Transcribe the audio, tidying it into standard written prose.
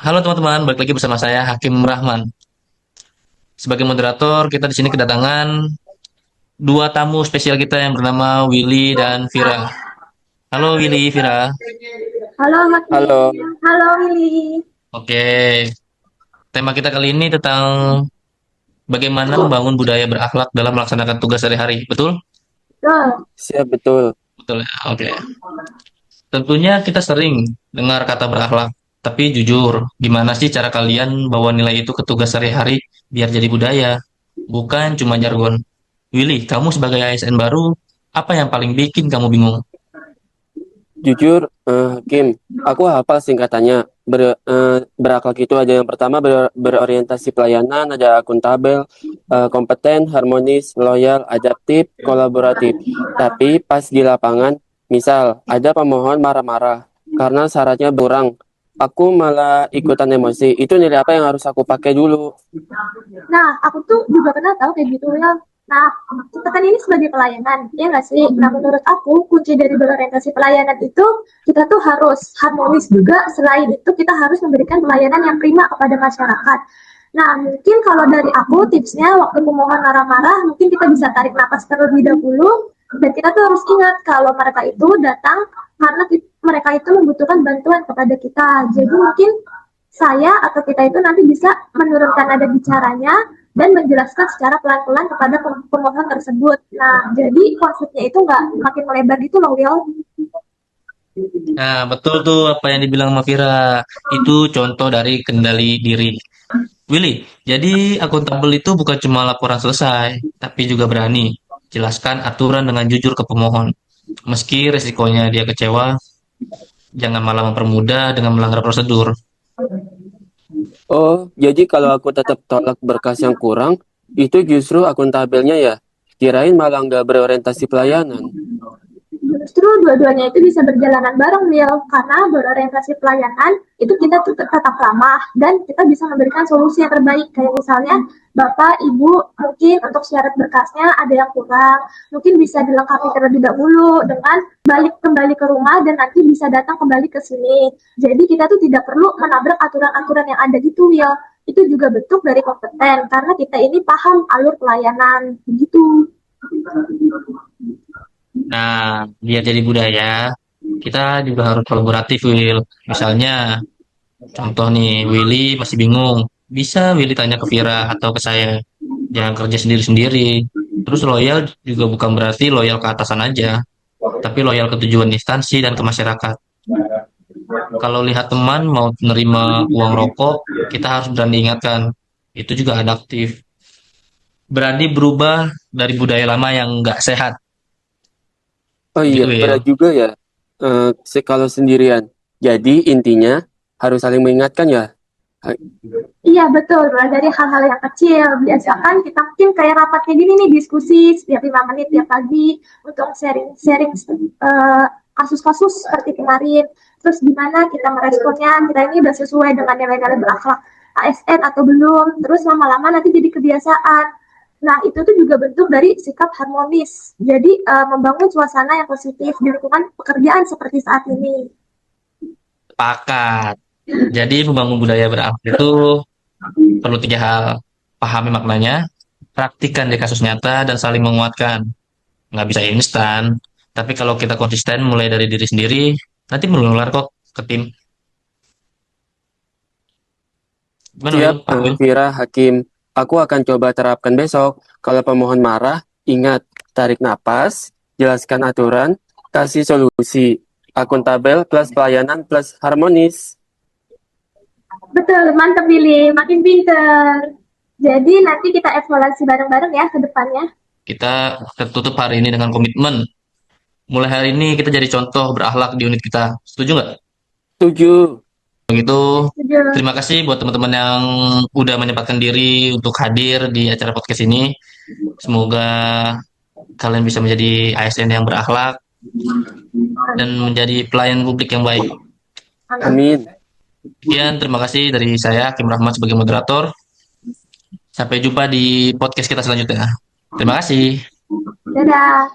Halo teman-teman, balik lagi bersama saya Hakim Rahman. Sebagai moderator, kita di sini kedatangan dua tamu spesial kita yang bernama Willy dan Vira. Halo Willy, Vira. Halo Maki, Halo, halo Willy. Oke, tema kita kali ini tentang bagaimana membangun budaya berakhlak dalam melaksanakan tugas sehari-hari. Betul? Tuh. siap betul. Betul ya. Oke. Tentunya kita sering dengar kata berakhlak. Tapi jujur, gimana sih cara kalian bawa nilai itu ke tugas sehari-hari biar jadi budaya? Bukan cuma jargon. Willy, kamu sebagai ASN baru, apa yang paling bikin kamu bingung? Jujur, Kim, aku hafal singkatannya. Berakhlak itu ada yang pertama berorientasi pelayanan, ada akuntabel, kompeten, harmonis, loyal, adaptif, kolaboratif. Tapi pas di lapangan, misal ada pemohon marah-marah karena syaratnya kurang, aku malah ikutan emosi. Itu nilai apa yang harus aku pakai dulu? Nah, aku tuh juga pernah tahu kayak gitu ya. Nah, kita kan ini sebagai pelayanan, ya nggak sih? Nah, menurut aku, kunci dari berorientasi pelayanan itu, kita tuh harus harmonis juga. Selain itu, kita harus memberikan pelayanan yang prima kepada masyarakat. Nah, mungkin kalau dari aku, tipsnya waktu pemohon marah-marah, mungkin kita bisa tarik napas terlebih dahulu. Dan kita tuh harus ingat kalau mereka itu datang karena mereka itu membutuhkan bantuan kepada kita. Jadi mungkin saya atau kita itu nanti bisa menurunkan nada bicaranya dan menjelaskan secara pelan-pelan kepada pemohon tersebut. Nah, jadi konfliknya itu nggak makin melebar gitu loh, Will. Nah, betul tuh apa yang dibilang sama Vira. Itu contoh dari kendali diri. Willy, jadi akuntabel itu bukan cuma laporan selesai, tapi juga berani jelaskan aturan dengan jujur ke pemohon. Meski resikonya dia kecewa, jangan malah mempermudah dengan melanggar prosedur. Oh, jadi kalau aku tetap tolak berkas yang kurang, itu justru akuntabelnya ya? Kirain malah nggak berorientasi pelayanan. Justru dua-duanya itu bisa berjalanan bareng, Will, karena berorientasi pelayanan itu kita tuh tetap ramah dan kita bisa memberikan solusi yang terbaik. Kayak misalnya Bapak, Ibu, mungkin untuk syarat berkasnya ada yang kurang, mungkin bisa dilengkapi terlebih dahulu dengan balik kembali ke rumah dan nanti bisa datang kembali ke sini. Jadi kita tuh tidak perlu menabrak aturan-aturan yang ada gitu, Will. Itu juga bentuk dari kompeten karena kita ini paham alur pelayanan begitu. Nah, biar jadi budaya, kita juga harus kolaboratif, Will. Misalnya, contoh nih, Willy masih bingung. Bisa Willy tanya ke Vira atau ke saya. Jangan kerja sendiri-sendiri. Terus loyal juga bukan berarti loyal ke atasan aja, tapi loyal ke tujuan instansi dan ke masyarakat. Kalau lihat teman mau menerima uang rokok, kita harus berani ingatkan. Itu juga adaptif. Berani berubah dari budaya lama yang nggak sehat. Oh iya, Gitu, berat Will. juga ya. Kalau sendirian. Jadi intinya harus saling mengingatkan ya. Ha- Iya betul, mulai dari hal-hal yang kecil. Biasakan kita mungkin kayak rapatnya gini nih, diskusi setiap 5 menit tiap pagi untuk sharing-sharing kasus-kasus seperti kemarin. Terus gimana kita meresponnya, kita ini udah sesuai dengan nilai-nilai berakhlak ASN atau belum. Terus lama-lama nanti jadi kebiasaan. Nah, itu tuh juga bentuk dari sikap harmonis. Jadi membangun suasana yang positif di lingkungan pekerjaan seperti saat ini. Sepakat. Jadi membangun budaya berakhlak itu perlu tiga hal. Pahami maknanya, praktikkan di kasus nyata, dan saling menguatkan. Nggak bisa instan, tapi kalau kita konsisten mulai dari diri sendiri, nanti menular kok ke tim. Gimana, Siap, Will? Pak Will? Vira Hakim. Aku akan coba terapkan besok. Kalau pemohon marah, ingat, tarik napas, jelaskan aturan, kasih solusi. Akuntabel plus pelayanan plus harmonis. Betul, mantap Billy, makin pinter. Jadi nanti kita evaluasi bareng-bareng ya ke depannya. Kita tertutup hari ini dengan komitmen. Mulai hari ini kita jadi contoh berakhlak di unit kita. Setuju nggak? Tujuh. Begitu. Setuju. Terima kasih buat teman-teman yang udah menyempatkan diri untuk hadir di acara podcast ini. Semoga kalian bisa menjadi ASN yang berakhlak dan menjadi pelayan publik yang baik. Amin. Sekian, terima kasih dari saya, Kim Rahmat sebagai moderator. Sampai jumpa di podcast kita selanjutnya. Terima kasih. Dadah.